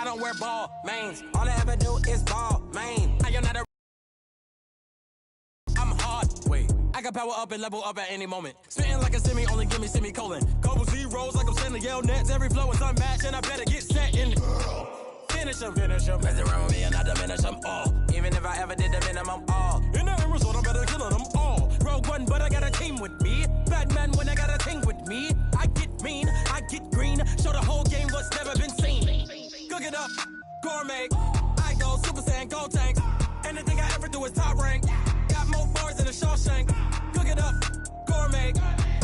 don't wear ball mains. All I ever do is ball main. I am not a. I'm hard. Wait, I got power up and level up at any moment. Spitting like a semi, only give me semicolon. Couple zeros like I'm sending yell nets. Every flow is unmatched, and I better get set in. Finish them. Mess around with me and I diminish them all. Even if I ever did the minimum, all. In the result, I'm better killing them all. Rogue one, but I got a team with me. Batman when I got a team with me. I get mean, I get green. Show the whole game what's never been seen. Cook it up, gourmet. I go Super Saiyan, gold tanks. Anything I ever do is top rank. Got more bars than a Shawshank. Cook it up, gourmet.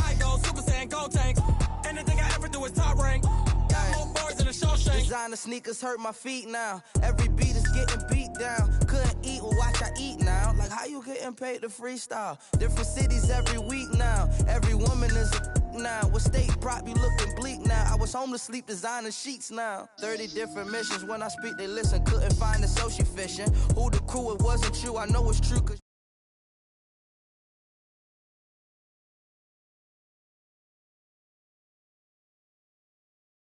I go Super Saiyan, gold tanks. Anything I ever do is top rank. Got more bars than a Shawshank. Designer sneakers hurt my feet now. Every beat is getting beat down. Couldn't eat, well watch I eat now. Like how you getting paid to freestyle? Different cities every week now. Every woman is a now. What state prop you looking bleak now? I was home to sleep designing sheets now. 30 different missions. When I speak they listen. Couldn't find the social fishing. Who the crew, it wasn't you. I know it's true cause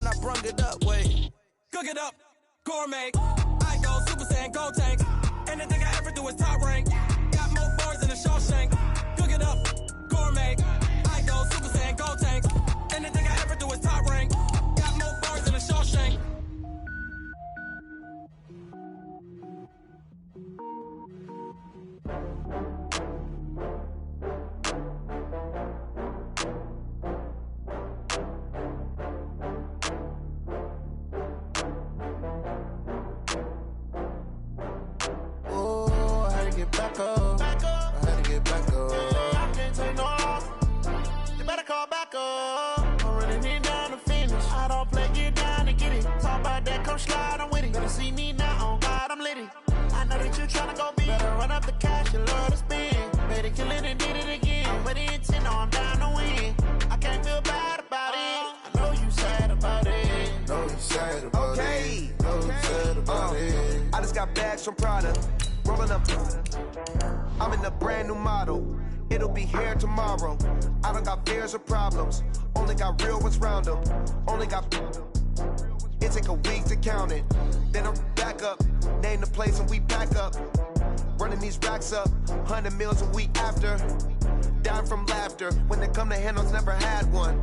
I brung it up, wait. Cook it up, gourmet. I go Super Saiyan, gold tanks. Anything I ever do is top rank. Got more bars than a Shawshank. Cook it up, gourmet. I go Super Saiyan, gold tanks. Anything I ever do is top rank. Got more bars than a Shawshank. Back up. I had to get back up. I can't take no loss. You better call back up. I'm running it down to finish. I don't play, get down to get it. Talk about that, come slide, I'm with it. Better see me now, on God, I'm lit it. I know that you tryna go big. Better run up the cash, you love to spend. Better kill it and did it again. But the intent, no, I'm down to win. I can't feel bad about it. I know you sad about it. Know you sad about it. Know you sad about it. I just got bags from Prada. Rolling up, I'm in a brand new model. It'll be here tomorrow. I don't got fears or problems. Only got real ones round them. Only got. It take a week to count it. Then I'm back up. Name the place and we pack up. Running these racks up. 100 meals a week after. Down from laughter. When they come to handles, never had one.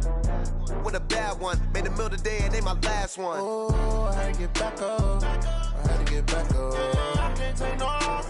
With a bad one. Made a meal today and they my last one. Oh, I had to get back up. I had to get back up. I can't take no loss.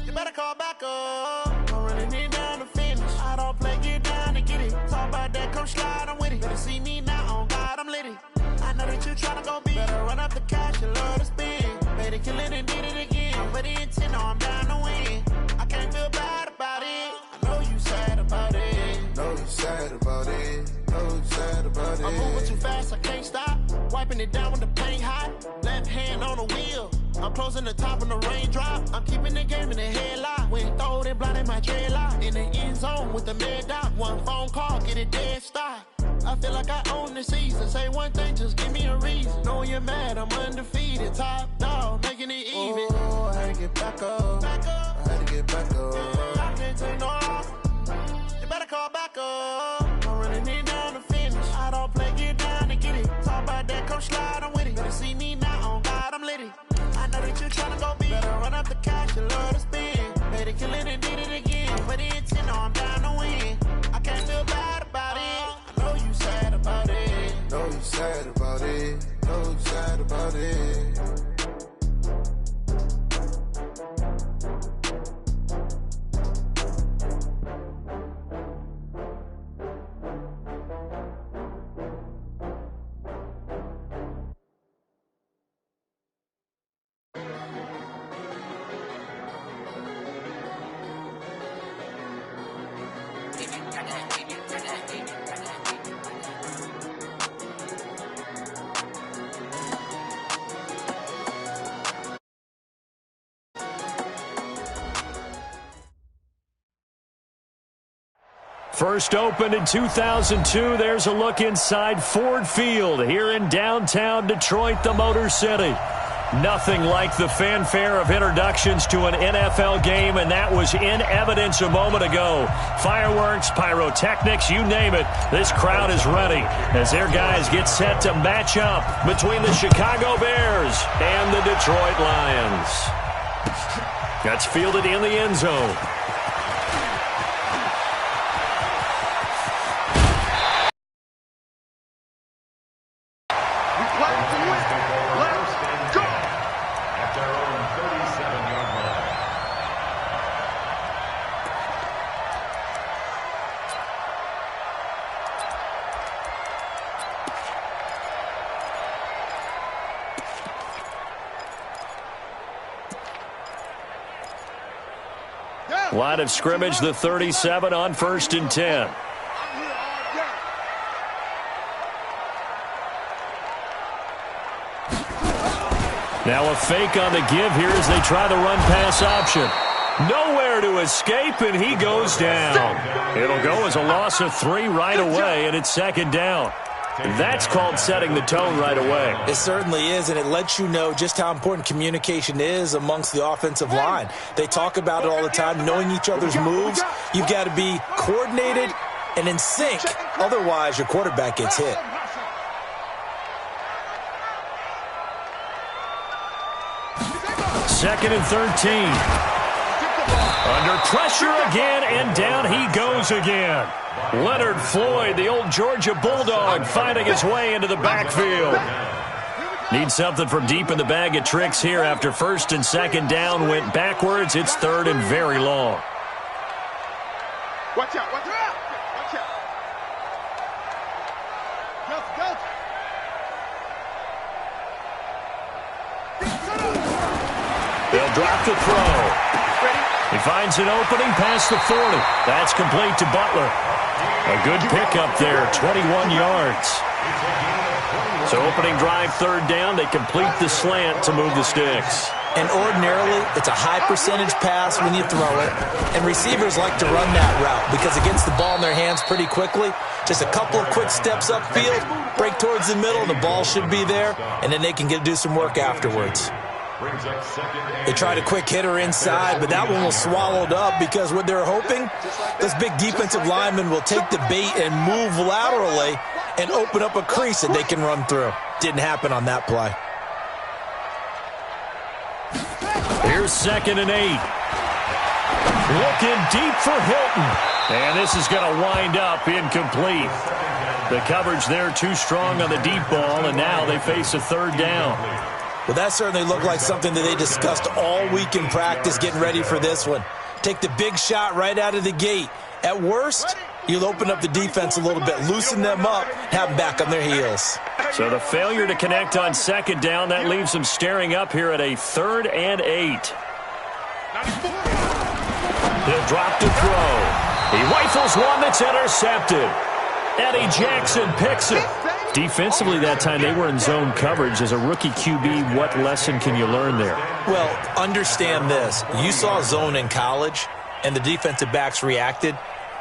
You better call back up. I'm running it down to finish. I don't play, get down to get it. Talk about that, come slide, I'm with it. Better see me now, on God, I'm lit it. I know that you tryna go big. Better run up the cash, you love to spend. Better kill it and did it again. But the intent, no, I'm down to win. I can't feel bad about it. I know you sad about it. Know you sad about it. Know you sad about it. I'm moving too fast, I can't stop. Wiping it down when the paint hot. Left hand on the wheel. I'm closing the top when the raindrop. I'm keeping the game in the headlock. When throwed and blinded my dreadlock. In the end zone with the mad dot. One phone call, get it dead stop. I feel like I own the season. Say one thing, just give me a reason. Knowing you're mad, I'm undefeated. Top dog, making it even. Oh, I had to get back up. I had to get back up. I can't take no loss. You better call back up. I'm running it down to finish. I don't play, get down to get it. Talk about that, come slide, I'm with it. Better see me now, on God, I'm lit it. I know that you tryna go big. Better run up the cash, you love to spend. Better kill it and did it again. But the intent, no, I'm down to win. I can't feel bad about it. I know you sad about it. Know you sad about it. Know you sad about it. First opened in 2002, there's a look inside Ford Field here in downtown Detroit, the Motor City. Nothing like the fanfare of introductions to an NFL game, and that was in evidence a moment ago. Fireworks, pyrotechnics, you name it. This crowd is ready as their guys get set to match up between the Chicago Bears and the Detroit Lions. That's fielded in the end zone. Line of scrimmage, the 37 on 1st and 10. Now a fake on the give here as they try the run-pass option. Nowhere to escape, and he goes down. It'll go as a loss of 3 right away, and it's 2nd down. That's called setting the tone right away. It certainly is, and it lets you know just how important communication is amongst the offensive line. They talk about it all the time, knowing each other's moves. You've got to be coordinated and in sync. Otherwise, your quarterback gets hit. Second and 13. Under pressure again, and down he goes again. Leonard Floyd, the old Georgia Bulldog, finding his way into the backfield. Needs something from deep in the bag of tricks here after 1st and 2nd down went backwards. It's 3rd and very long. Watch out, watch out, watch out. They'll drop the throw. He finds an opening past the 40. That's complete to Butler. A good pickup there, 21 yards. So opening drive 3rd down, they complete the slant to move the sticks. And ordinarily, it's a high percentage pass when you throw it. And receivers like to run that route because it gets the ball in their hands pretty quickly. Just a couple of quick steps upfield, break towards the middle, the ball should be there, and then they can do some work afterwards. They tried a quick hitter inside, but that one was swallowed up because what they're hoping, this big defensive lineman will take the bait and move laterally and open up a crease that they can run through. Didn't happen on that play. Here's 2nd and 8. Looking deep for Hilton. And this is going to wind up incomplete. The coverage there too strong on the deep ball, and now they face a 3rd down. Well, that certainly looked like something that they discussed all week in practice getting ready for this one. Take the big shot right out of the gate. At worst, you'll open up the defense a little bit, loosen them up, have them back on their heels. So the failure to connect on 2nd down, that leaves them staring up here at a 3rd and 8. He'll drop to throw. He rifles one that's intercepted. Eddie Jackson picks it. Defensively that time, they were in zone coverage. As a rookie QB, what lesson can you learn there? Well, understand this. You saw zone in college, and the defensive backs reacted,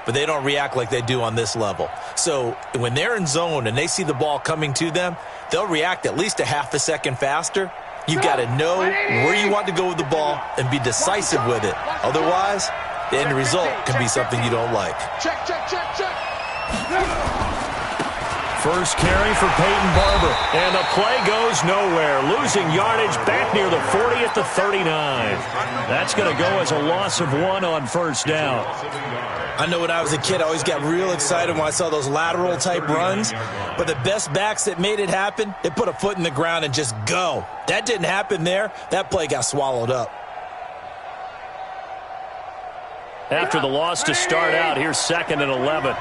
but they don't react like they do on this level. So when they're in zone and they see the ball coming to them, they'll react at least a half a second faster. You've got to know where you want to go with the ball and be decisive with it. Otherwise, the end result can be something you don't like. Check, check, check, check. First carry for Peyton Barber, and the play goes nowhere. Losing yardage back near the 40 at the 39. That's going to go as a loss of 1 on 1st down. I know when I was a kid, I always got real excited when I saw those lateral-type runs. But the best backs that made it happen, they put a foot in the ground and just go. That didn't happen there. That play got swallowed up. After the loss to start out, here's 2nd and 11.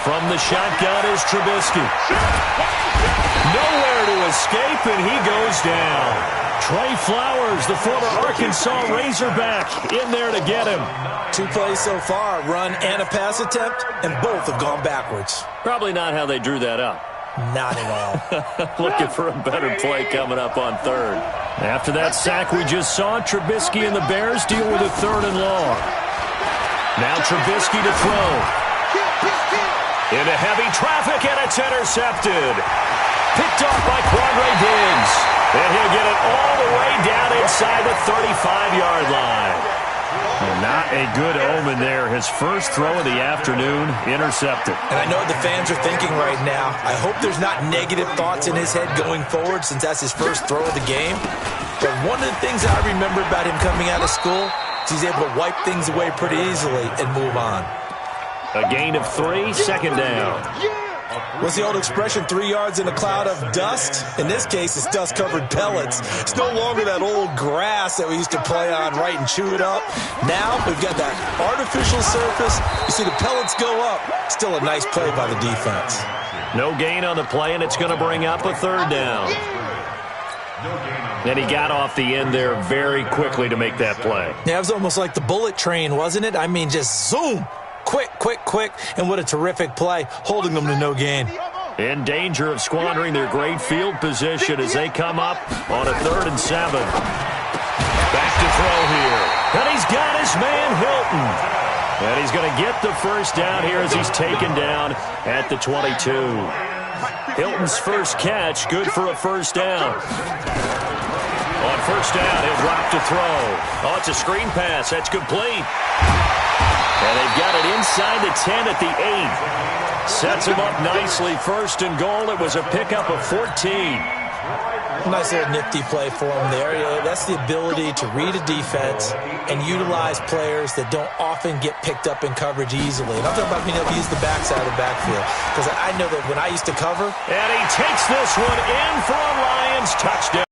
From the shotgun is Trubisky. Nowhere to escape, and he goes down. Trey Flowers, the former Arkansas Razorback, in there to get him. 2 plays so far, a run and a pass attempt, and both have gone backwards. Probably not how they drew that up. Not at all. Looking for a better play coming up on 3rd. After that sack we just saw, Trubisky and the Bears deal with a 3rd and long. Now Trubisky to throw. Into heavy traffic, and it's intercepted. Picked off by Quandre Diggs. And he'll get it all the way down inside the 35-yard line. And not a good omen there. His first throw of the afternoon, intercepted. And I know what the fans are thinking right now. I hope there's not negative thoughts in his head going forward since that's his first throw of the game. But one of the things I remember about him coming out of school is he's able to wipe things away pretty easily and move on. A gain of 3, second down. What's the old expression, 3 yards in a cloud of dust? In this case, it's dust-covered pellets. It's no longer that old grass that we used to play on, right, and chew it up. Now we've got that artificial surface. You see the pellets go up. Still a nice play by the defense. No gain on the play, and it's going to bring up a third down. And he got off the end there very quickly to make that play. Yeah, it was almost like the bullet train, wasn't it? I mean, just zoom. Quick, quick, quick, and what a terrific play, holding them to no gain. In danger of squandering their great field position as they come up on a 3rd and 7. Back to throw here. And he's got his man Hilton. And he's going to get the first down here as he's taken down at the 22. Hilton's first catch, good for a first down. On first down, he'll drop to throw. Oh, it's a screen pass. That's complete. And they've got it inside the 10 at the 8. Sets him up nicely. First and goal. It was a pickup of 14. Nice little nifty play for him there. That's the ability to read a defense and utilize players that don't often get picked up in coverage easily. And I'm talking about being able to use the backside of the backfield. Because I know that when I used to cover. And he takes this one in for a Lions touchdown.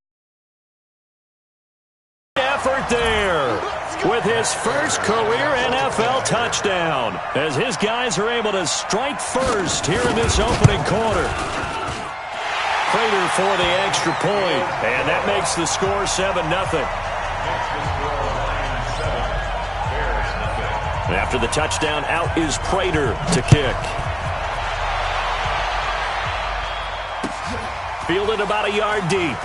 Effort there with his first career NFL touchdown as his guys are able to strike first here in this opening quarter. Prater for the extra point, and that makes the score 7-0. After the touchdown, out is Prater to kick. Fielded about a yard deep.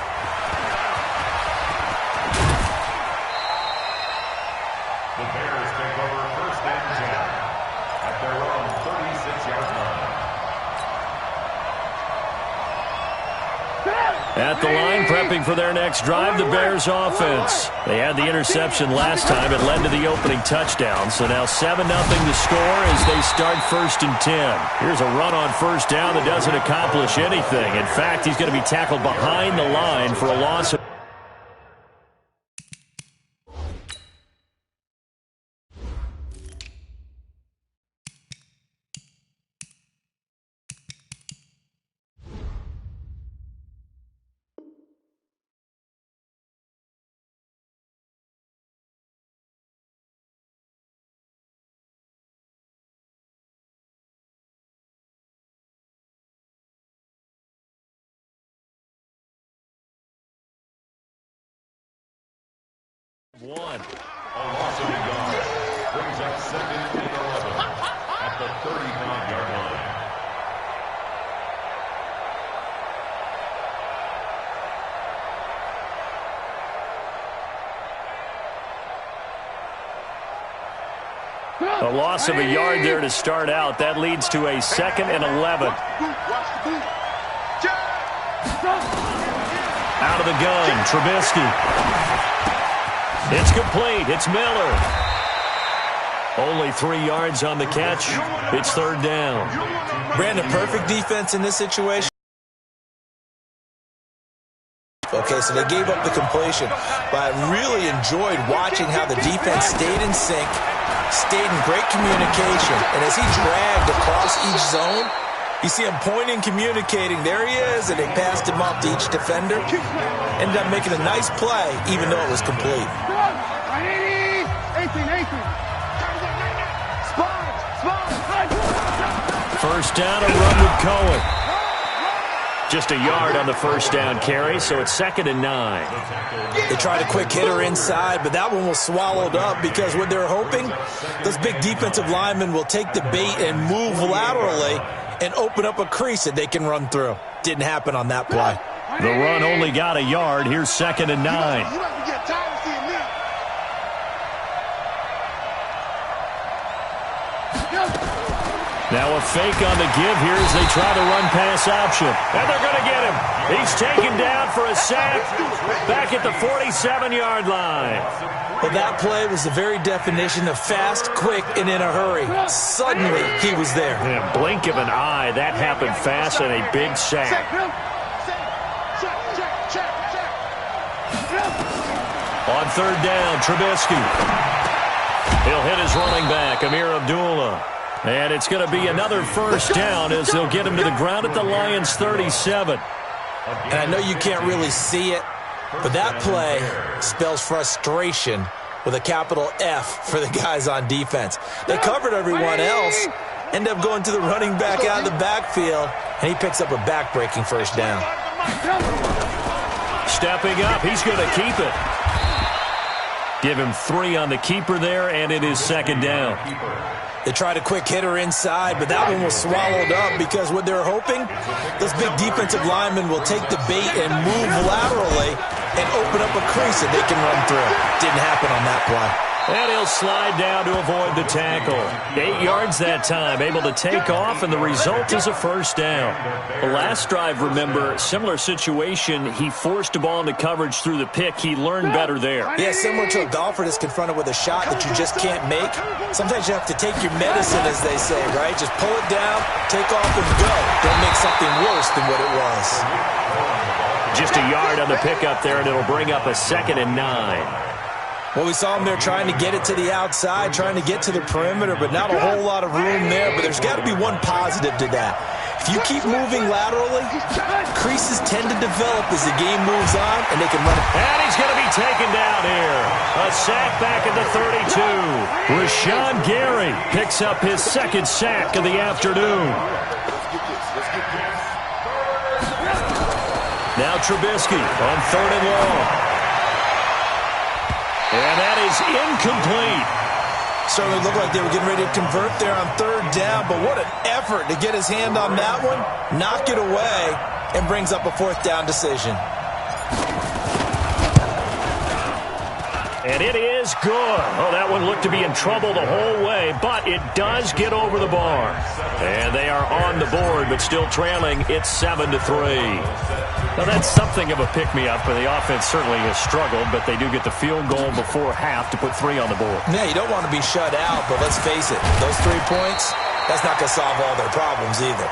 At the line, prepping for their next drive, the Bears offense. They had the interception last time. It led to the opening touchdown. So now 7-0 the score as they start 1st and 10. Here's a run on first down that doesn't accomplish anything. In fact, he's going to be tackled behind the line for a loss of one. A loss of a yard. Brings up 2nd and 11 at the 35-yard line. A loss of a yard there to start out. That leads to a 2nd and 11. Out of the gun, Trubisky. It's complete. It's Miller. Only 3 yards on the catch. It's 3rd down. Brandon, perfect defense in this situation. Okay, so they gave up the completion, but I really enjoyed watching how the defense stayed in sync, stayed in great communication, and as he dragged across each zone, you see him pointing, communicating. There he is, and they passed him off to each defender. Ended up making a nice play, even though it was complete. 1st down, a run with Cohen. Just a yard on the 1st down carry, so it's 2nd and 9. They tried a quick hitter inside, but that one was swallowed up because what they're hoping, those big defensive linemen will take the bait and move laterally and open up a crease that they can run through. Didn't happen on that play. The run only got a yard. Here's 2nd and 9. Now a fake on the give here as they try the run-pass option. And they're going to get him. He's taken down for a sack back at the 47-yard line. Well, that play was the very definition of fast, quick, and in a hurry. Suddenly, he was there. In a blink of an eye, that happened fast and a big sack. On third down, Trubisky. He'll hit his running back, Amir Abdullah. And it's going to be another first down as they'll get him to the ground at the Lions' 37. And I know you can't really see it, but that play spells frustration with a capital F for the guys on defense. They covered everyone else, end up going to the running back out of the backfield, and he picks up a back-breaking first down. Stepping up, he's going to keep it. Give him 3 on the keeper there, and it is second down. They tried a quick hitter inside, but that one was swallowed up because what they're hoping, those big defensive linemen will take the bait and move laterally and open up a crease that they can run through. Didn't happen on that play. And he'll slide down to avoid the tackle. 8 yards that time, able to take off, and the result is a first down. The last drive, remember, similar situation. He forced a ball into coverage through the pick. He learned better there. Yeah, similar to a golfer that's confronted with a shot that you just can't make. Sometimes you have to take your medicine, as they say, right? Just pull it down, take off, and go. Don't make something worse than what it was. Just a yard on the pickup there, and it'll bring up a 2nd and 9. Well, we saw him there trying to get it to the outside, trying to get to the perimeter, but not a whole lot of room there. But there's got to be one positive to that. If you keep moving laterally, creases tend to develop as the game moves on, and they can run it. And he's going to be taken down here. A sack back at the 32. Rashawn Gary picks up his 2nd sack of the afternoon. Now Trubisky on 3rd and long. And that is incomplete. Certainly looked like they were getting ready to convert there on 3rd down, but what an effort to get his hand on that one, knock it away, and brings up a 4th down decision. And it is good. Oh, that one looked to be in trouble the whole way, but it does get over the bar. And they are on the board, but still trailing. It's 7-3. Now, that's something of a pick-me-up, but the offense certainly has struggled, but they do get the field goal before half to put 3 on the board. Yeah, you don't want to be shut out, but let's face it, those 3 points, that's not going to solve all their problems either.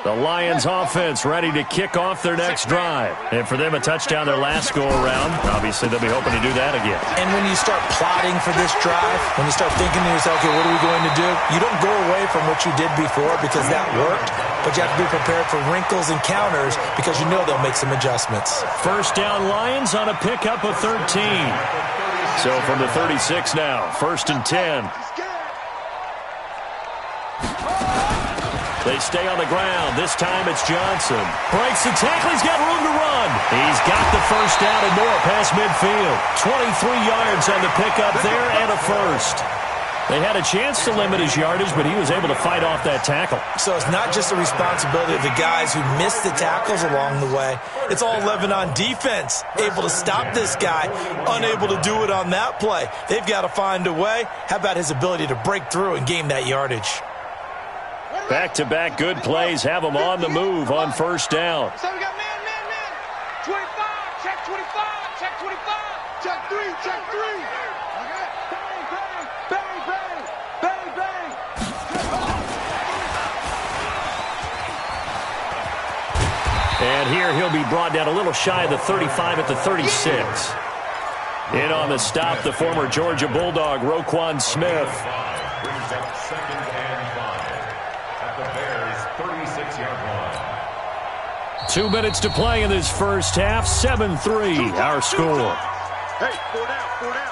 The Lions offense ready to kick off their next drive. And for them, a touchdown their last go-around. Obviously, they'll be hoping to do that again. And when you start plotting for this drive, when you start thinking to yourself, okay, what are we going to do? You don't go away from what you did before because that worked, but you have to be prepared for wrinkles and counters because you know they'll make some adjustments. First down Lions on a pickup of 13. So from the 36 now, 1st and 10. They stay on the ground. This time it's Johnson. Breaks the tackle. He's got room to run. He's got the first down and more past midfield. 23 yards on the pickup there and a first. They had a chance to limit his yardage, but he was able to fight off that tackle. So it's not just the responsibility of the guys who missed the tackles along the way. It's all 11 on defense, able to stop this guy, unable to do it on that play. They've got to find a way. How about his ability to break through and gain that yardage? Back-to-back good plays have them on the move on first down. So we got man. 25, check 25, check 25, check 3, check 3. Okay. Bang, bang. And here he'll be brought down a little shy of the 35 at the 36. In on the stop, the former Georgia Bulldog, Roquan Smith. Brings up 2nd and 5 at the Bears' 36-yard line. 2 minutes to play in this first half. 7-3, our score.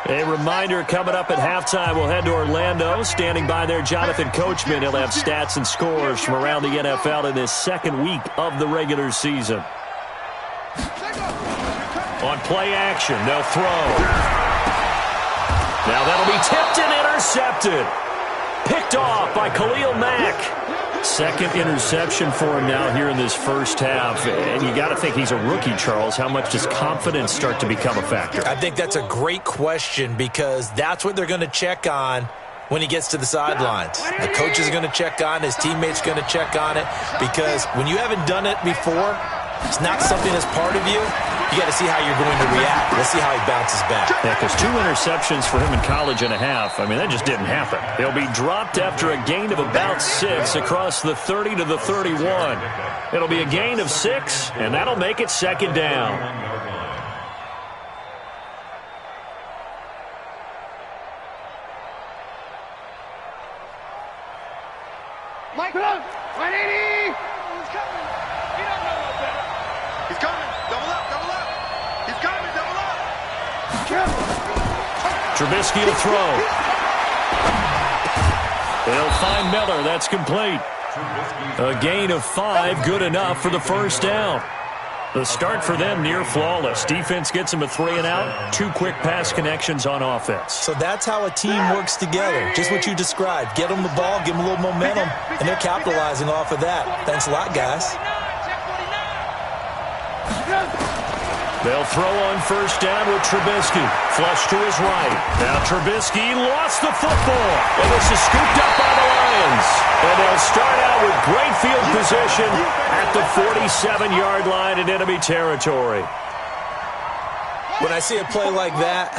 A reminder coming up at halftime, we'll head to Orlando. Standing by there, Jonathan Coachman. He'll have stats and scores from around the NFL in this 2nd week of the regular season. On play action, they'll throw. Now that'll be tipped and intercepted. picked off by Khalil Mack. Second interception for him now here in this first half. And you got to think he's a rookie, Charles. How much does confidence start to become a factor? I think that's a great question because that's what they're going to check on when he gets to the sidelines. The coach is going to check on it. His teammates are going to check on it because when you haven't done it before, it's not something that's part of you. You got to see how you're going to react. Let's see how he bounces back. Yeah, because 2 interceptions for him in college and a half. I mean, that just didn't happen. He'll be dropped after a gain of about 6 across the 30 to the 31. It'll be a gain of 6, and that'll make it second down. Mike, 180! He's coming. He don't know no better. He's coming. Double up, double up. He's coming, double up. Trubisky to throw. They'll find Miller. That's complete. A gain of 5, good enough for the first down. The start for them near flawless. Defense gets them a 3 and out. 2 quick pass connections on offense. So that's how a team works together. Just what you described. Get them the ball, give them a little momentum, and they're capitalizing off of that. Thanks a lot, guys. They'll throw on first down with Trubisky. Flush to his right. Now Trubisky lost the football. And this is scooped up by the Lions. And they'll start out with great field position at the 47-yard line in enemy territory. When I see a play like that,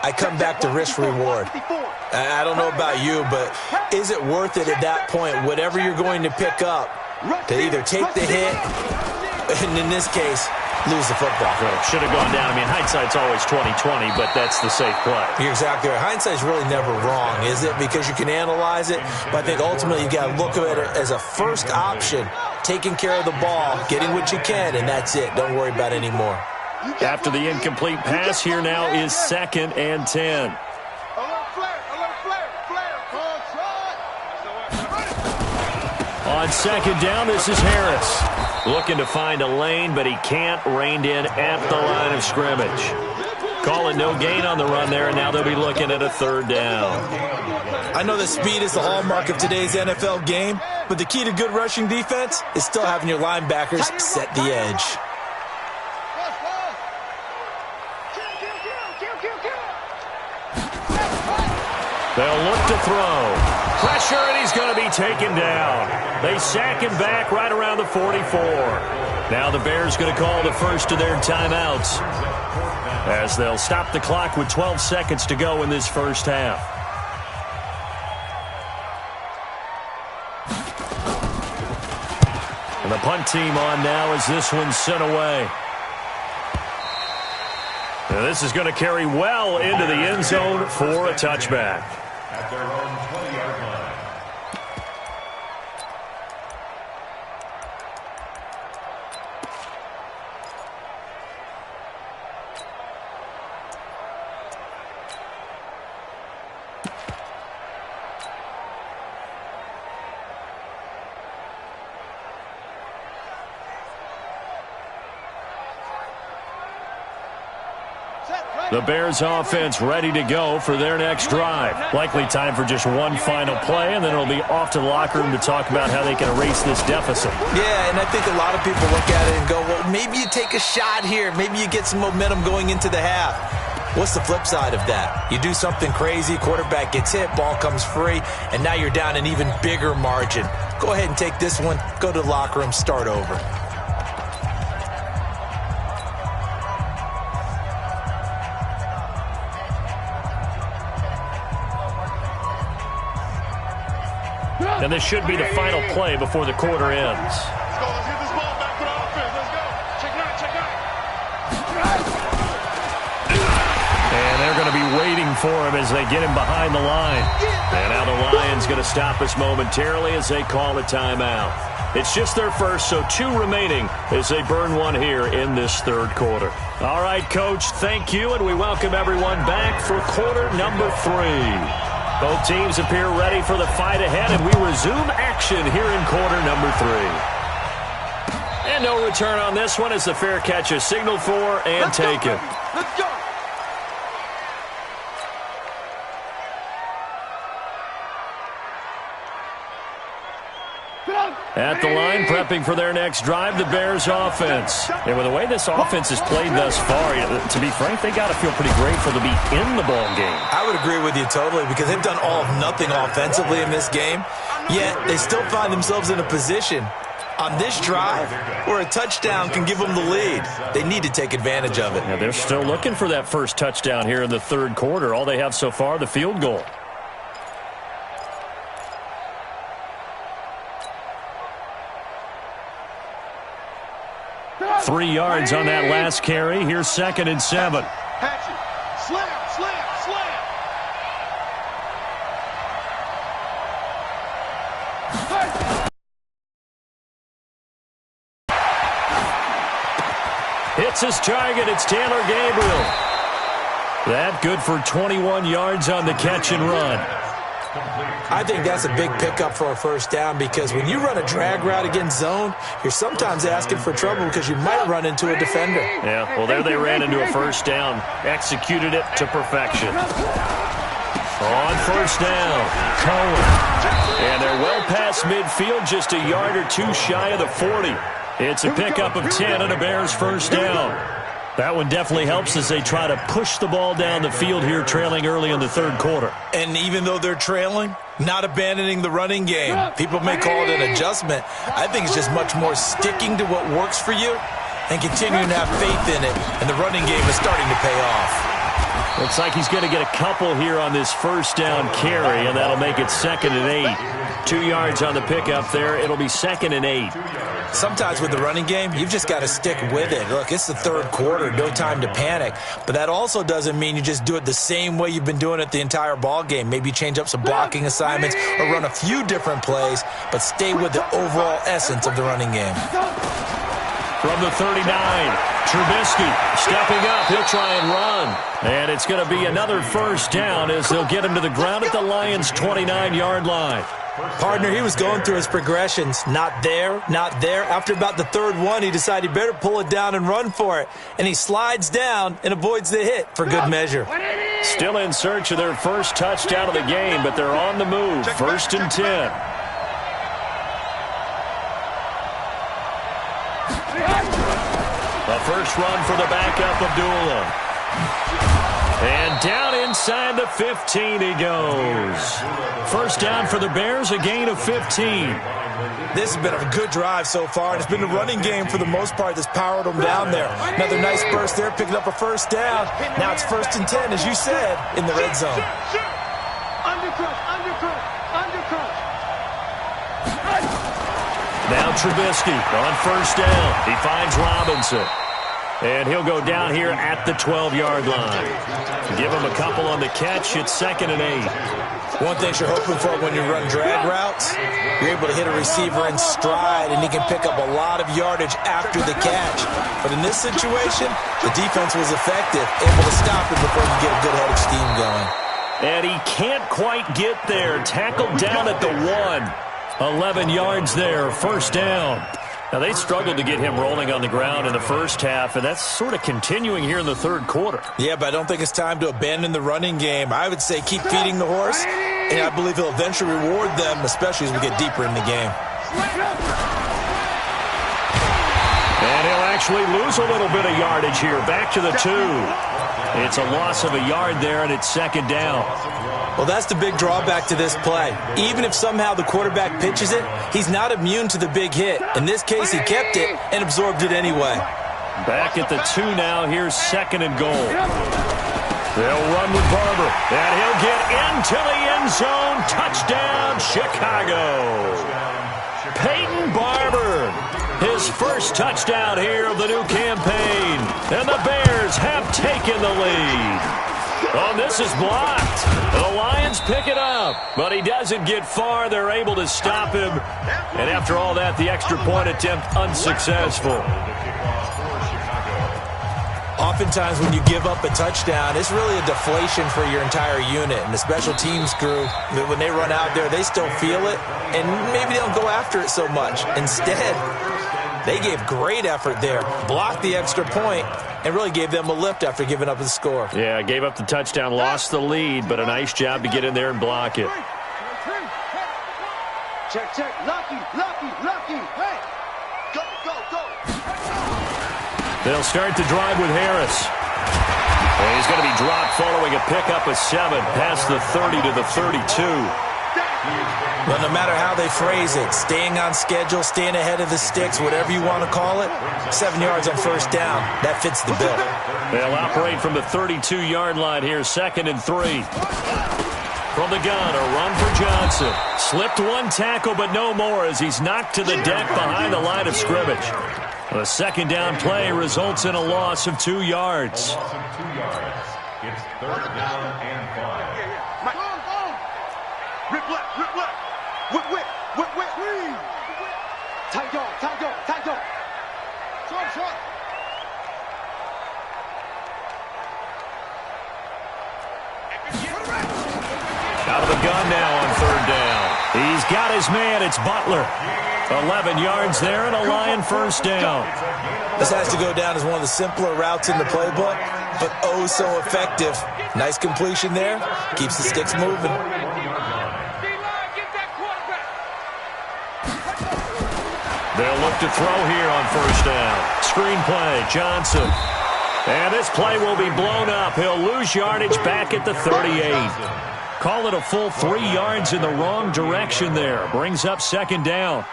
I come back to risk-reward. I don't know about you, but is it worth it at that point, whatever you're going to pick up, to either take the hit, and in this case, lose the football? Well, should have gone down. I mean, hindsight's always 20/20, but that's the safe play. You're exactly right. Hindsight's really never wrong, is it? Because you can analyze it, but I think ultimately you got to look at it as a first option, taking care of the ball, getting what you can, and that's it. Don't worry about it anymore. After the incomplete pass, here now is 2nd and 10. On second down, this is Harris. Looking to find a lane, but he can't. Reined in at the line of scrimmage. Call it no gain on the run there, and now they'll be looking at a 3rd down. I know that speed is the hallmark of today's NFL game, but the key to good rushing defense is still having your linebackers set the edge. They'll look to throw. Pressure, and he's going to be taken down. They sack him back right around the 44. Now the Bears going to call the first of their timeouts, as they'll stop the clock with 12 seconds to go in this first half. And the punt team on now as this one's sent away. Now this is going to carry well into the end zone for a touchback. At their own 20-yard line. The Bears offense ready to go for their next drive. Likely time for just one final play, and then it'll be off to the locker room to talk about how they can erase this deficit. Yeah, and I think a lot of people look at it and go, well, maybe you take a shot here. Maybe you get some momentum going into the half. What's the flip side of that? You do something crazy, quarterback gets hit, ball comes free, and now you're down an even bigger margin. Go ahead and take this one, go to the locker room, start over. And this should be the final play before the quarter ends. Let's go. Let's get this ball back for the offense. Let's go. Check it out. Check it out. And they're going to be waiting for him as they get him behind the line. And now the Lions going to stop us momentarily as they call a timeout. It's just their first, so 2 remaining as they burn one here in this 3rd quarter. All right, Coach, thank you, and we welcome everyone back for quarter number 3. Both teams appear ready for the fight ahead, and we resume action here in quarter number 3. And no return on this one as the fair catch is signaled for and taken. Let's go. at the line, prepping for their next drive, the Bears offense. And with the way this offense has played thus far, to be frank, they got to feel pretty grateful to be in the ball game. I would agree with you totally, because they've done all of nothing offensively in this game, yet they still find themselves in a position on this drive where a touchdown can give them the lead. They need to take advantage of it. Yeah, they're still looking for that first touchdown here in the third quarter. All they have so far, the field goal. Three yards on that last carry. Here's 2nd and 7. Hatchet. Slam, slam, slam. Hits his target. It's Taylor Gabriel. That good for 21 yards on the catch and run. I think that's a big pickup for a first down, because when you run a drag route against zone, you're sometimes asking for trouble because you might run into a defender. Yeah, well, there they ran into a first down. Executed it to perfection. On first down, Cohen. And they're well past midfield, just a yard or two shy of the 40. It's a pickup of 10 and a Bears first down. That one definitely helps as they try to push the ball down the field here, trailing early in the third quarter. And even though they're trailing, not abandoning the running game. People may call it an adjustment. I think it's just much more sticking to what works for you and continuing to have faith in it. And the running game is starting to pay off. Looks like he's going to get a couple here on this first down carry, and that'll make it 2nd and 8. 2 yards on the pickup there. It'll be 2nd and 8. Sometimes with the running game, you've just got to stick with it. Look, it's the third quarter, no time to panic. But that also doesn't mean you just do it the same way you've been doing it the entire ball game. Maybe change up some blocking assignments or run a few different plays, but stay with the overall essence of the running game. From the 39, Trubisky stepping up. He'll try and run. And it's going to be another first down as they'll get him to the ground at the Lions' 29-yard line. Partner, he was going through his progressions. Not there, not there. After about the third one, he decided he better pull it down and run for it. And he slides down and avoids the hit for good measure. Still in search of their first touchdown of the game, but they're on the move. 1st and 10. The first run for the backup, Abdullah. And down inside the 15 he goes. First down for the Bears, a gain of 15. This has been a good drive so far, and it's been the running game for the most part that's powered them down there. Another nice burst there, picking up a first down. Now it's 1st and 10, as you said, in the red zone. Undercrush, undercrush, undercrush. Now Trubisky on first down. He finds Robinson. And he'll go down here at the 12-yard line. Give him a couple on the catch. It's 2nd and 8. One thing you're hoping for when you run drag routes, you're able to hit a receiver in stride, and he can pick up a lot of yardage after the catch. But in this situation, the defense was effective, able to stop him before you get a good head of steam going. And he can't quite get there. Tackled down at the 1. 11 yards there, first down. Now, they struggled to get him rolling on the ground in the first half, and that's sort of continuing here in the third quarter. Yeah, but I don't think it's time to abandon the running game. I would say keep feeding the horse, and I believe he'll eventually reward them, especially as we get deeper in the game. And he'll actually lose a little bit of yardage here. Back to the 2. It's a loss of a yard there, and it's 2nd down. Well, that's the big drawback to this play. Even if somehow the quarterback pitches it, he's not immune to the big hit. In this case, he kept it and absorbed it anyway. Back at the 2 now. Here's 2nd and goal. They'll run with Barber. And he'll get into the end zone. Touchdown, Chicago. Peyton Barber. His first touchdown here of the new campaign. And the Bears have taken the lead. Oh, this is blocked. The Lions pick it up, but he doesn't get far. They're able to stop him. And after all that, the extra point attempt unsuccessful. Oftentimes when you give up a touchdown, it's really a deflation for your entire unit. And the special teams crew, when they run out there, they still feel it, and maybe they don't go after it so much. Instead, they gave great effort there, blocked the extra point, and really gave them a lift after giving up the score. Yeah, gave up the touchdown, lost the lead, but a nice job to get in there and block it. Check, check. Lucky. Hey. Go. They'll start to drive with Harris. And he's going to be dropped following a pickup of 7 past the 30 to the 32. Well, no matter how they phrase it, staying on schedule, staying ahead of the sticks, whatever you want to call it, 7 yards on first down, that fits the bill. They'll operate from the 32-yard line here, 2nd and 3. From the gun, a run for Johnson. Slipped one tackle, but no more as he's knocked to the deck behind the line of scrimmage. The second down play results in a loss of 2 yards. It's 3rd down and 5. Rip left. Whip. Tight dog. Short. Out of the gun now on 3rd down. He's got his man. It's Butler. 11 yards there and a Lion first down. This has to go down as one of the simpler routes in the playbook, but oh so effective. Nice completion there. Keeps the sticks moving. They'll look to throw here on first down. Screen play, Johnson. And this play will be blown up. He'll lose yardage back at the 38. Call it a full 3 yards in the wrong direction there. Brings up 2nd down.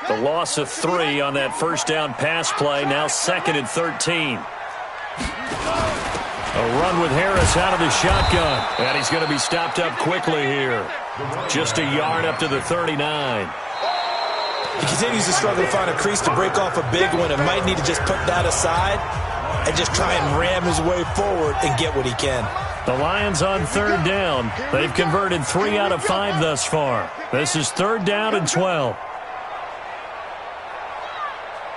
The loss of 3 on that first down pass play. Now 2nd and 13. A run with Harris out of the shotgun. And he's going to be stopped up quickly here. Just a yard up to the 39. He continues to struggle to find a crease to break off a big one and might need to just put that aside and just try and ram his way forward and get what he can. The Lions on 3rd down. They've converted 3 out of 5 thus far. This is 3rd down and 12.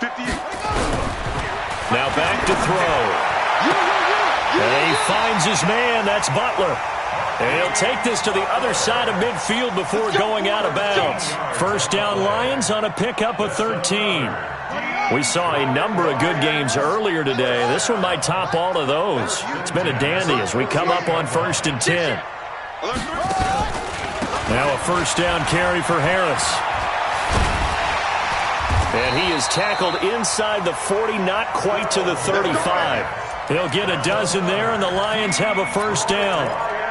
58. Now back to throw. And he finds his man. That's Butler. And he'll take this to the other side of midfield before going out of bounds. First down Lions on a pickup of 13. We saw a number of good games earlier today. This one might top all of those. It's been a dandy as we come up on 1st and 10. Now a first down carry for Harris. And he is tackled inside the 40, not quite to the 35. He'll get a dozen there, and the Lions have a first down.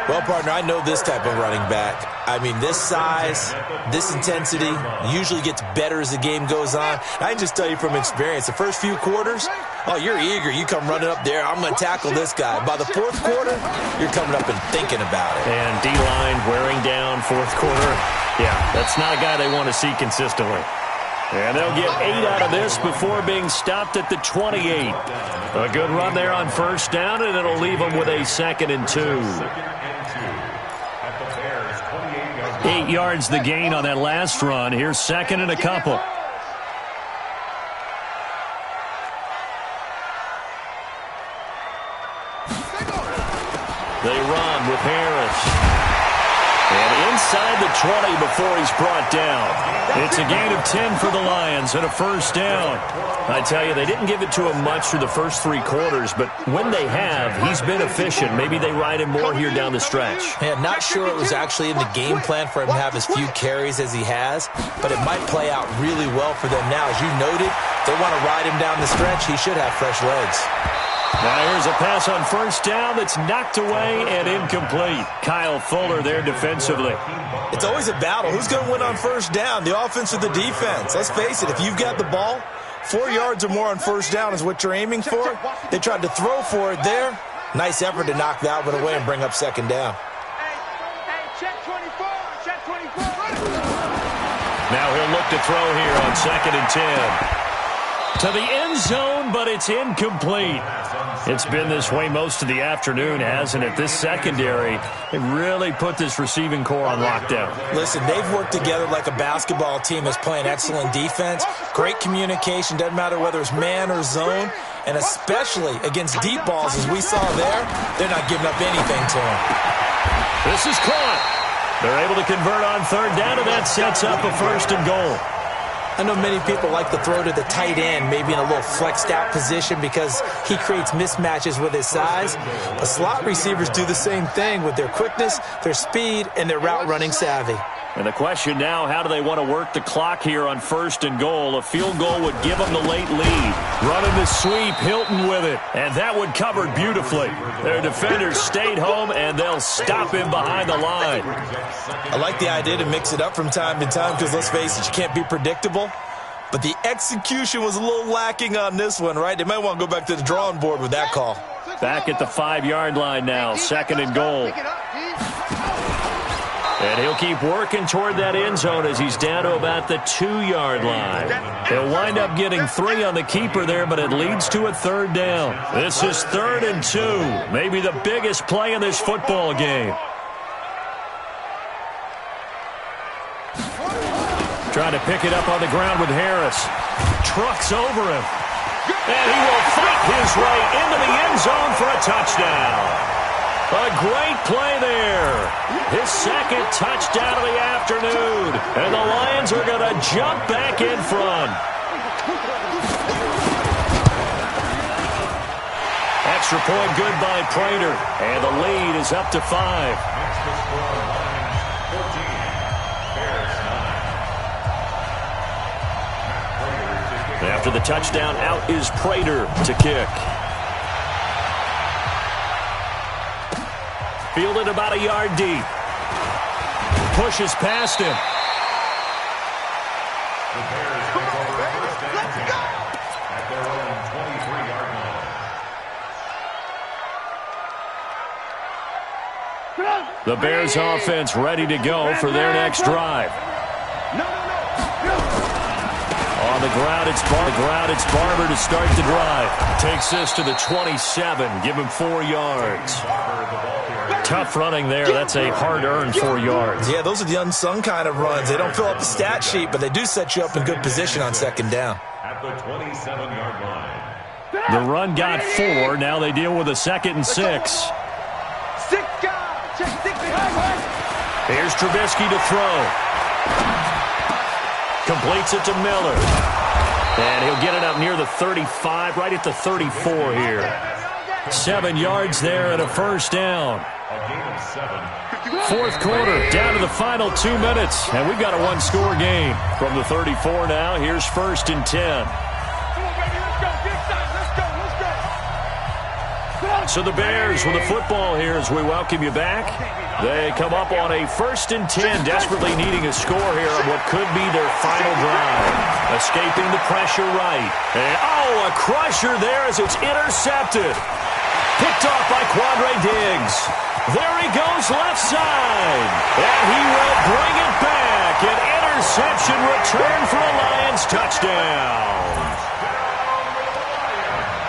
Well, partner, I know this type of running back. I mean, this size, this intensity usually gets better as the game goes on. I can just tell you from experience, the first few quarters, oh, you're eager. You come running up there, I'm going to tackle this guy. By the 4th quarter, you're coming up and thinking about it. And D-line wearing down 4th quarter. Yeah, that's not a guy they want to see consistently. And they'll get 8 out of this before being stopped at the 28. A good run there on first down, and it'll leave them with a 2nd and 2. 8 yards the gain on that last run. Here's 2nd and a couple. They run with Harris. And inside the 20 before he's brought down. It's a gain of 10 for the Lions and a first down. I tell you, they didn't give it to him much through the first 3 quarters, but when they have, he's been efficient. Maybe they ride him more here down the stretch. Yeah, not sure it was actually in the game plan for him to have as few carries as he has, but it might play out really well for them now. As you noted, they want to ride him down the stretch. He should have fresh legs. Now here's a pass on first down that's knocked away and incomplete. Kyle Fuller there defensively. It's always a battle. Who's going to win on first down, the offense or the defense? Let's face it, if you've got the ball, 4 yards or more on first down is what you're aiming for. They tried to throw for it there. Nice effort to knock that one away and bring up 2nd down. Check 24. Now he'll look to throw here on 2nd and 10. To the end zone, but it's incomplete. It's been this way most of the afternoon, hasn't it? This secondary, they really put this receiving core on lockdown. Listen, they've worked together like a basketball team that's playing excellent defense. Great communication, doesn't matter whether it's man or zone. And especially against deep balls, as we saw there, they're not giving up anything to them. This is caught. They're able to convert on 3rd down, and that sets up a 1st and goal. I know many people like to throw to the tight end, maybe in a little flexed out position because he creates mismatches with his size. But slot receivers do the same thing with their quickness, their speed, and their route running savvy. And the question now, how do they want to work the clock here on 1st and goal? A field goal would give them the late lead. Running the sweep, Hilton with it. And that one covered beautifully. Their defenders stayed home, and they'll stop him behind the line. I like the idea to mix it up from time to time because, let's face it, you can't be predictable. But the execution was a little lacking on this one, right? They might want to go back to the drawing board with that call. Back at the 5-yard line now, 2nd and goal. And he'll keep working toward that end zone as he's down to about the 2-yard line. He'll wind up getting 3 on the keeper there, but it leads to a 3rd down. This is 3rd and 2, maybe the biggest play in this football game. Trying to pick it up on the ground with Harris. Trucks over him. And he will fight his way into the end zone for a touchdown. A great play there. His 2nd touchdown of the afternoon. And the Lions are going to jump back in front. Extra point good by Prater. And the lead is up to 5. After the touchdown, out is Prater to kick. Fielded about a yard deep. Pushes past him. The Bears take over 1st and 10 at their own 23-yard line. The Bears offense ready to go for their next drive. On the ground, it's Barber to start the drive. Takes this to the 27. Give him 4 yards. Tough running there. That's a hard-earned 4 yards. Yeah, those are the unsung kind of runs. They don't fill up the stat sheet, but they do set you up in good position on 2nd down. At the 27-yard line. The run got 4. Now they deal with a 2nd and 6. 6 guys. Check 6 behind. Here's Trubisky to throw. Completes it to Miller. And he'll get it up near the 35, right at the 34 here. 7 yards there and a 1st down. A gain of 7. 4th quarter, down to the final 2 minutes. And we've got a 1-score game. From the 34 now, here's 1st and 10. So the Bears with the football here as we welcome you back. They come up on a 1st and 10, desperately needing a score here on what could be their final drive. Escaping the pressure right. And, a crusher there as it's intercepted. Picked off by Quandre Diggs. There he goes left side. And he will bring it back. An interception return for a Lions touchdown.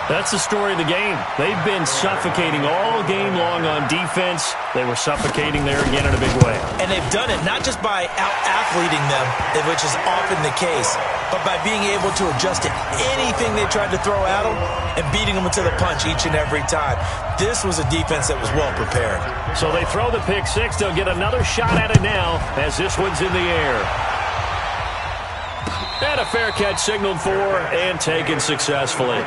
That's the story of the game. They've been suffocating all game long on defense. They were suffocating there again in a big way. And they've done it not just by out-athleting them, which is often the case, but by being able to adjust to anything they tried to throw at them and beating them to the punch each and every time. This was a defense that was well prepared. So they throw the pick 6. They'll get another shot at it now as this one's in the air. And a fair catch signaled for and taken successfully. The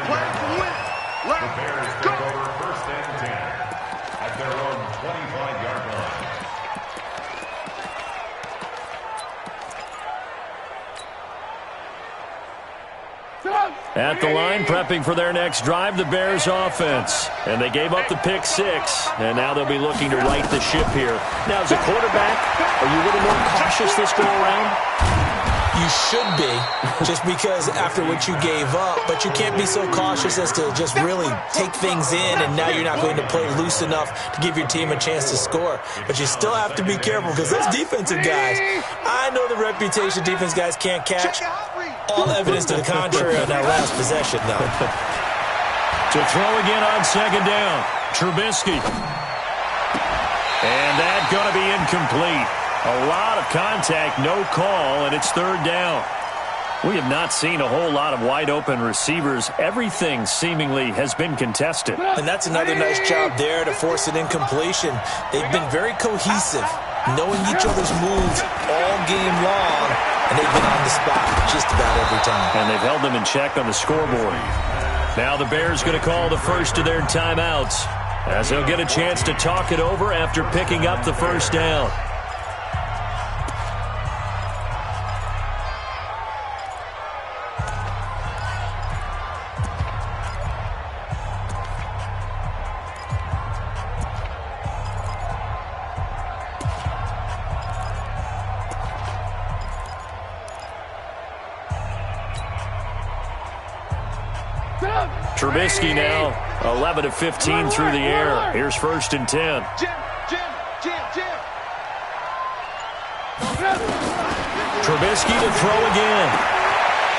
Bears take over 1st and 10 at their own 25-yard line. At the line, prepping for their next drive, the Bears offense. And they gave up the pick 6, and now they'll be looking to right the ship here. Now, as a quarterback, are you a little more cautious this go around? You should be, just because after what you gave up, but you can't be so cautious as to just really take things in, and now you're not going to play loose enough to give your team a chance to score. But you still have to be careful because those defensive guys, I know the reputation defense guys can't catch. All evidence to the contrary on that last possession, though. To throw again on 2nd down, Trubisky. And that's going to be incomplete. A lot of contact, no call, and it's 3rd down. We have not seen a whole lot of wide-open receivers. Everything seemingly has been contested. And that's another nice job there to force an incompletion. They've been very cohesive, knowing each other's moves all game long, and they've been on the spot just about every time. And they've held them in check on the scoreboard. Now the Bears going to call the first of their timeouts as they'll get a chance to talk it over after picking up the 1st down. Trubisky now 11 of 15 through the air. Here's 1st and 10. Trubisky to throw again.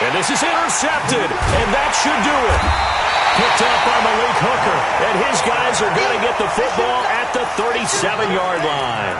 And this is intercepted, and that should do it. Picked up by Malik Hooker, and his guys are going to get the football at the 37-yard line.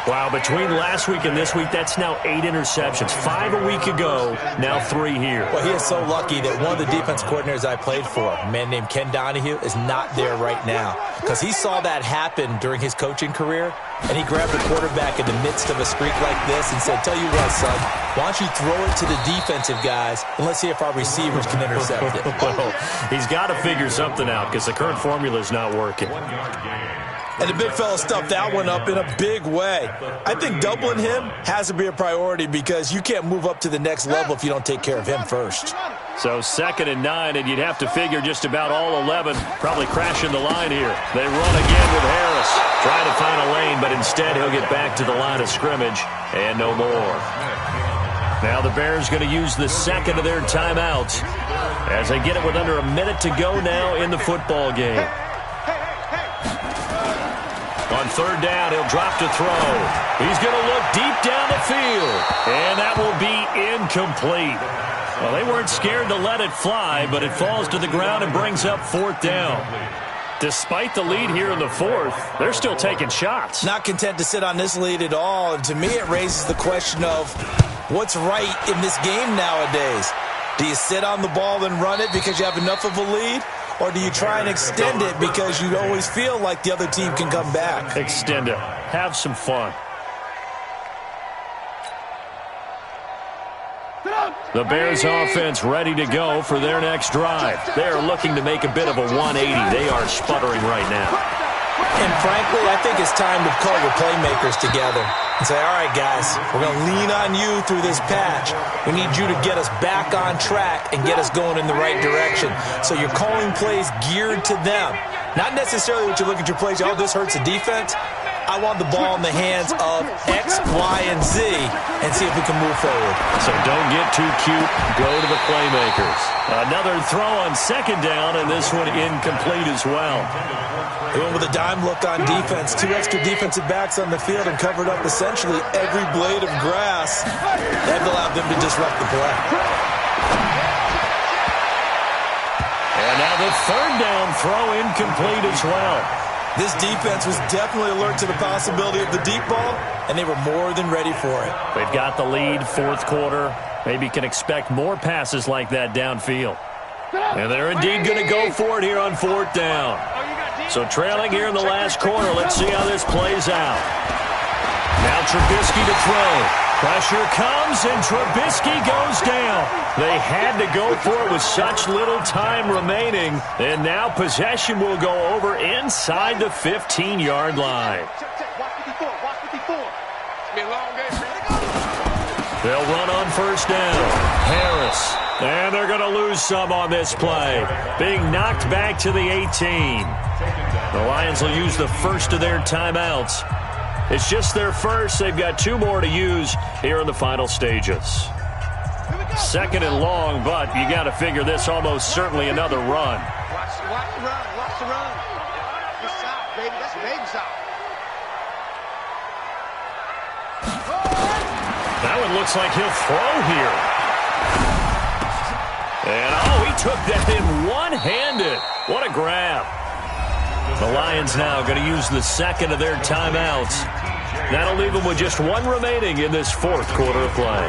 Wow, between last week and this week, that's now 8 interceptions. 5 a week ago, now 3 here. Well, he is so lucky that one of the defense coordinators I played for, a man named Ken Donahue, is not there right now. Because he saw that happen during his coaching career, and he grabbed the quarterback in the midst of a streak like this and said, tell you what, son, why don't you throw it to the defensive guys, and let's see if our receivers can intercept it. Well, he's got to figure something out because the current formula is not working. And the big fella stuffed that one up in a big way. I think doubling him has to be a priority because you can't move up to the next level if you don't take care of him first. So 2nd and 9, and you'd have to figure just about all 11 probably crashing the line here. They run again with Harris. Trying to find a lane, but instead he'll get back to the line of scrimmage and no more. Now the Bears going to use the 2nd of their timeouts as they get it with under a minute to go now in the football game. On 3rd down, he'll drop to throw. He's going to look deep down the field, and that will be incomplete. Well, they weren't scared to let it fly, but it falls to the ground and brings up 4th down. Despite the lead here in the 4th, they're still taking shots. Not content to sit on this lead at all, and to me it raises the question of what's right in this game nowadays. Do you sit on the ball and run it because you have enough of a lead? Or do you try and extend it because you always feel like the other team can come back? Extend it. Have some fun. The Bears offense ready to go for their next drive. They're looking to make a bit of a 180. They are sputtering right now. And frankly, I think it's time to call your playmakers together and say, all right, guys, we're going to lean on you through this patch. We need you to get us back on track and get us going in the right direction. So you're calling plays geared to them. Not necessarily what you look at your plays, oh, this hurts the defense. I want the ball in the hands of X, Y, and Z and see if we can move forward. So don't get too cute. Go to the playmakers. Another throw on 2nd down, and this one incomplete as well. They went with a dime look on defense. 2 extra defensive backs on the field and covered up essentially every blade of grass. That allowed them to disrupt the play. And now the 3rd down throw incomplete as well. This defense was definitely alert to the possibility of the deep ball, and they were more than ready for it. They've got the lead, 4th quarter. Maybe can expect more passes like that downfield. And they're indeed going to go for it here on 4th down. So trailing here in the last quarter, let's see how this plays out. Now Trubisky to throw. Pressure comes, and Trubisky goes down. They had to go for it with such little time remaining, and now possession will go over inside the 15-yard line. They'll run on 1st down. Harris. And they're going to lose some on this play. Being knocked back to the 18. The Lions will use the 1st of their timeouts. It's just their first. They've got 2 more to use here in the final stages. 2nd and long, but you got to figure this almost certainly another run. Watch the run. Watch the run. Good stop, baby. That's a baby stop. That one looks like he'll throw here. And, oh, he took that in one-handed. What a grab. The Lions now going to use the 2nd of their timeouts. That'll leave them with just 1 remaining in this 4th quarter of play.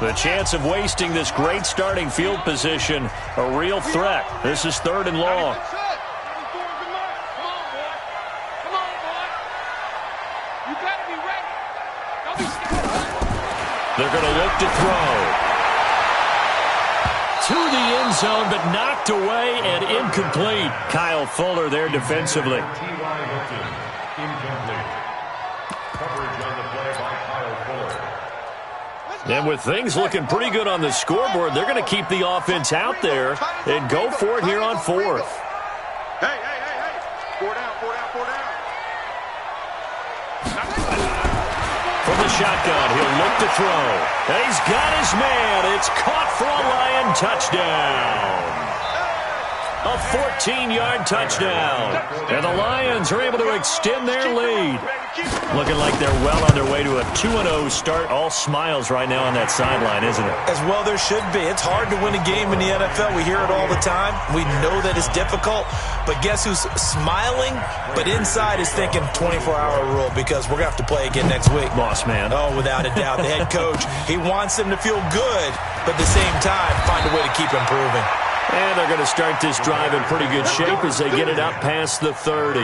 The chance of wasting this great starting field position, a real threat. This is 3rd and long. They're going to look to throw. To the end zone, but knocked away and incomplete. Kyle Fuller there defensively. And with things looking pretty good on the scoreboard, they're going to keep the offense out there and go for it here on 4th. Hey. 4 down. from the shotgun. He'll look to throw. And he's got his man. It's caught for a Lion touchdown. A 14-yard touchdown. And the Lions are able to extend their lead. Looking like they're well on their way to a 2-0 start. All smiles right now on that sideline, isn't it? As well there should be. It's hard to win a game in the NFL. We hear it all the time. We know that it's difficult. But guess who's smiling? But inside is thinking 24-hour rule because we're going to have to play again next week. Boss man. Oh, without a doubt. The head coach, he wants them to feel good, but at the same time, find a way to keep improving. And they're going to start this drive in pretty good shape as they get it up past the 30.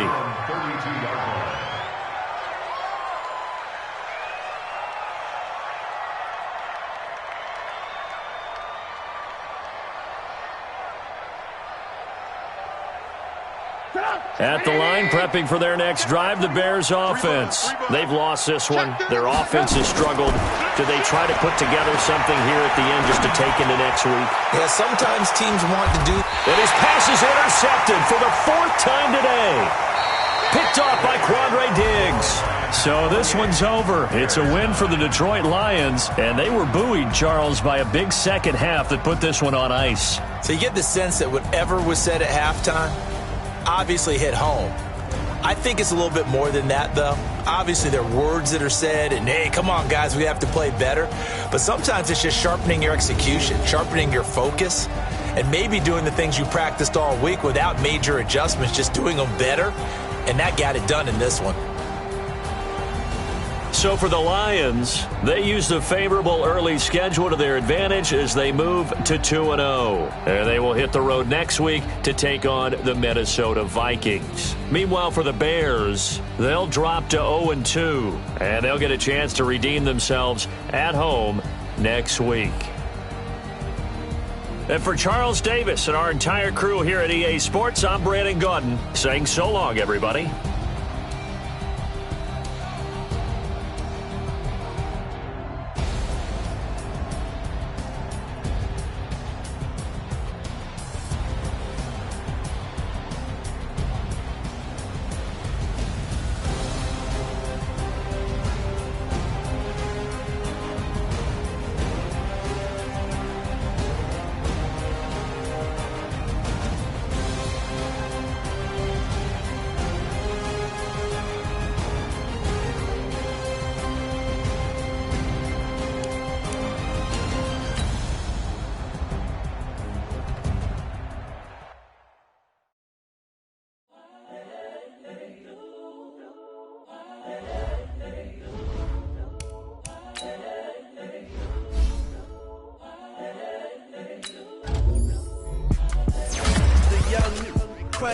At the line, prepping for their next drive, the Bears offense. They've lost this one. Their offense has struggled. Do they try to put together something here at the end just to take into next week? Yeah, sometimes teams want to do. And his pass is intercepted for the 4th time today. Picked off by Quandre Diggs. So this one's over. It's a win for the Detroit Lions, and they were buoyed, Charles, by a big second half that put this one on ice. So you get the sense that whatever was said at halftime obviously hit home. I think it's a little bit more than that, though. Obviously, there are words that are said, and, hey, come on, guys, we have to play better. But sometimes it's just sharpening your execution, sharpening your focus, and maybe doing the things you practiced all week without major adjustments, just doing them better, and that got it done in this one. So for the Lions, they used a favorable early schedule to their advantage as they move to 2-0. And they will hit the road next week to take on the Minnesota Vikings. Meanwhile, for the Bears, they'll drop to 0-2, and they'll get a chance to redeem themselves at home next week. And for Charles Davis and our entire crew here at EA Sports, I'm Brandon Gaudin saying so long, everybody.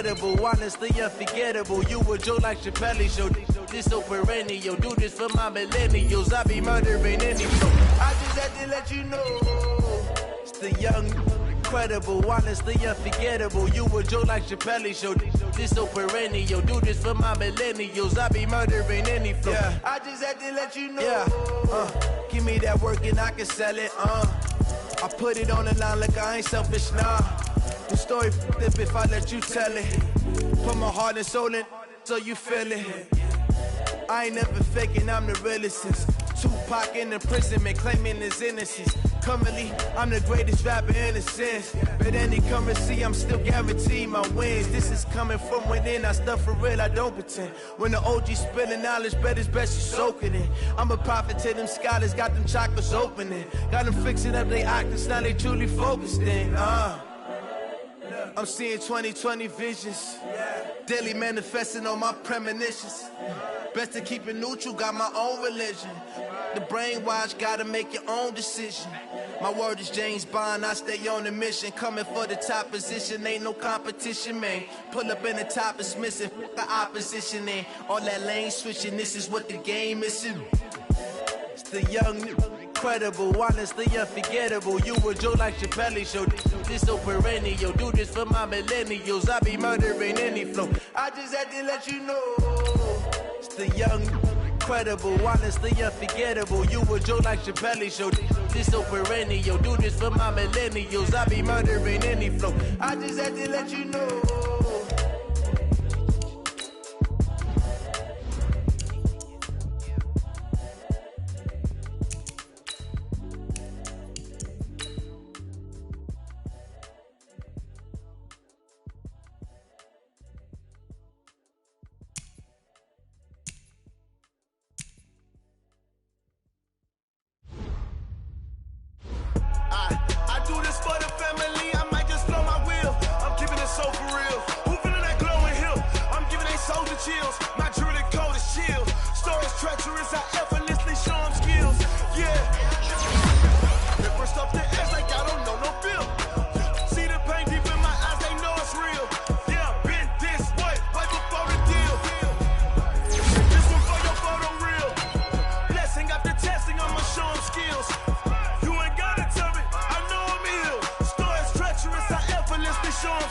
Incredible, honestly unforgettable. You a Joe like Chappelle show. This so perennial. Do this for my millennials. I be murdering any flow. I just had to let you know. It's the young, incredible, honestly unforgettable. You a Joe like Chappelle show. This so perennial. Do this for my millennials. I be murdering any flow. Yeah. I just had to let you know. Yeah. Give me that work and I can sell it. I put it on the line like I ain't selfish, nah. The story flip if I let you tell it. Put my heart and soul in so you feel it. I ain't never faking, I'm the realest since Tupac in imprisonment, claiming his innocence. Currently, I'm the greatest rapper in a sense. But any currency, I'm still guaranteed my wins. This is coming from within, I stuff for real, I don't pretend. When the OG spilling knowledge, bet it's best you soak it in. I'm a prophet to them scholars, got them chakras opening. Got them fixing up they octaves, now they truly focused in. I'm seeing 2020 visions. Daily manifesting on my premonitions. Best to keep it neutral, got my own religion. The brainwash, gotta make your own decision. My word is James Bond, I stay on the mission. Coming for the top position, ain't no competition, man. Pull up in the top, it's missing, the opposition in. All that lane switching, this is what the game is in. It's the young, incredible, honestly unforgettable. You a Joe like Chappelle show. This so perennial. Do this for my millennials. I be murdering any flow. I just had to let you know. It's the young, incredible, honestly unforgettable. You a Joe like Chappelle show. This so perennial. Do this for my millennials. I be murdering any flow. I just had to let you know.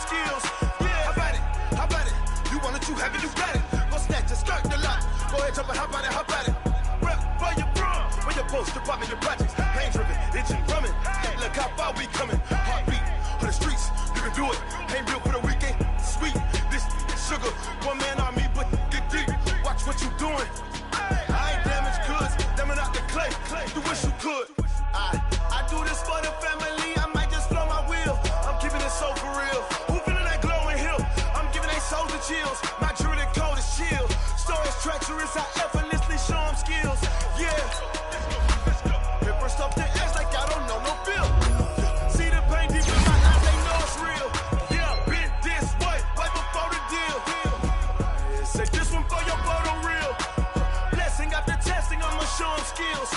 skills. Yeah, how about it? How about it? You want it, you have it, you got it. Go snatch it, skirt the lot. Go ahead, jump it, how about it? How about it? Rep for your bro, for your post, department, your projects. Pain driven, itching, drumming. Look how far we coming. Heartbeat for the streets, you can do it. Ain't built for the weekend. Sweet, this sugar, one man army, but get deep. Watch what you doing. I ain't damaged goods, damn it out the clay. You wish you could. I do this for the family. I might just blow my wheel. I'm keeping it so for real. Who feeling that glowing hill? I'm giving they souls the chills. My jewelry code is chill. Stories treacherous, I effortlessly show them skills. Yeah. Hit first up the edge like I don't know no feel. See the pain deep in my eyes, they know it's real. Yeah, been this way, right before the deal. Say this one for your photo real. Blessing after testing, I'ma show them skills.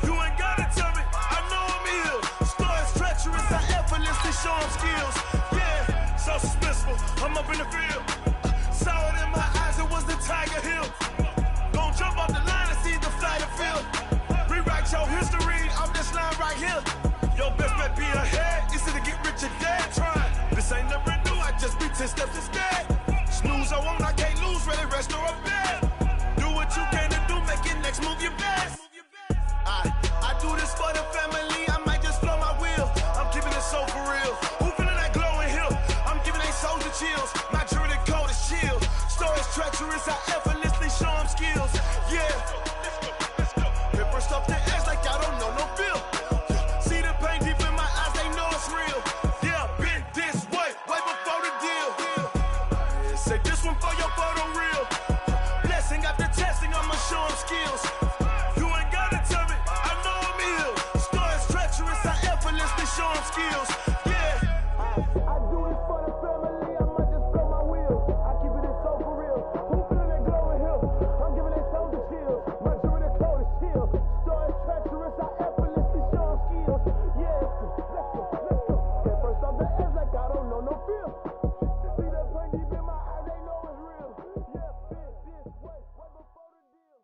You ain't gotta tell me, I know I'm ill. Stories treacherous, I effortlessly show them skills. Yeah, so suspenseful, I'm up in the field. Saw it in my eyes, it was the Tiger Hill. Gon' jump off the line and see the flight of field. Rewrite your history off this line right here. Your best bet be ahead, easy to get rich or dead trying. This ain't never new, I just be 10 steps instead. Snooze, I won't, I can't lose, ready, rest or a bed. Do what you can to do, make your next move your best. I do this for the family, I might just blow my wheel. I'm keeping it so for real. Who feeling that glowing hill? I'm giving they souls the chills. My jewelry code is chill. Stories treacherous, I effortlessly show them skills. Yeah. Hit first off the edge like I don't know no feel. See the pain deep in my eyes, they know it's real. Yeah, been this way, way before the deal. Say this one for your photo real. Blessing after testing, I'ma show them skills. You ain't gotta tell me, I know I'm ill. Stories treacherous, I effortlessly show them skills. Yeah. I do this for the family, I might just blow my wheel. I keep it so for real. Who feeling that glowing hill? I'm giving they souls the chills. My jewelry code is chill. Stories treacherous, I effortlessly show them skills. Yeah. Let's go. Get first off the edge like I don't know no feel. See that pain deep in my eyes, they know it's real. Yeah, been this way, way before the deal.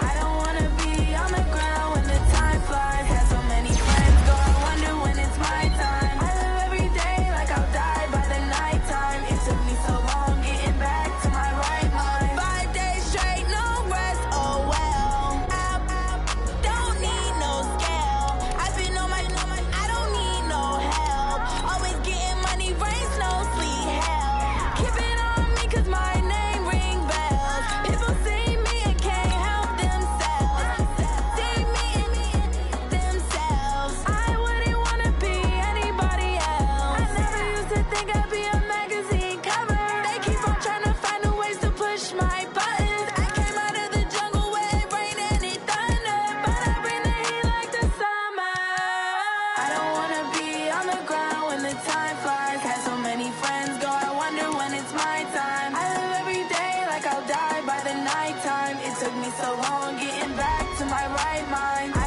I don't wanna be on the ground when the time flies. Had so many friends go, I wonder when it's my time. I live every day like I'll die by the nighttime. It took me so long getting back to my right mind. 5 days straight, no rest, oh well. I don't need no scale. I've been on my, I don't need no help. Always getting money, rains, no sleet, hell. Keep it on me cause my name ring bells. People see me and can't help themselves. See me and themselves. I wouldn't wanna be anybody else. I never used to think I'd be a magazine cover. They keep on trying to find new ways to push my buttons. I came out of the jungle where it rained and it thunder, but I bring the heat like the summer. I don't wanna be on the ground when the time flies. Had so many friends go, I wonder when it's my time. I live every day like I'll die by the nighttime. It took me so long getting back to my right mind.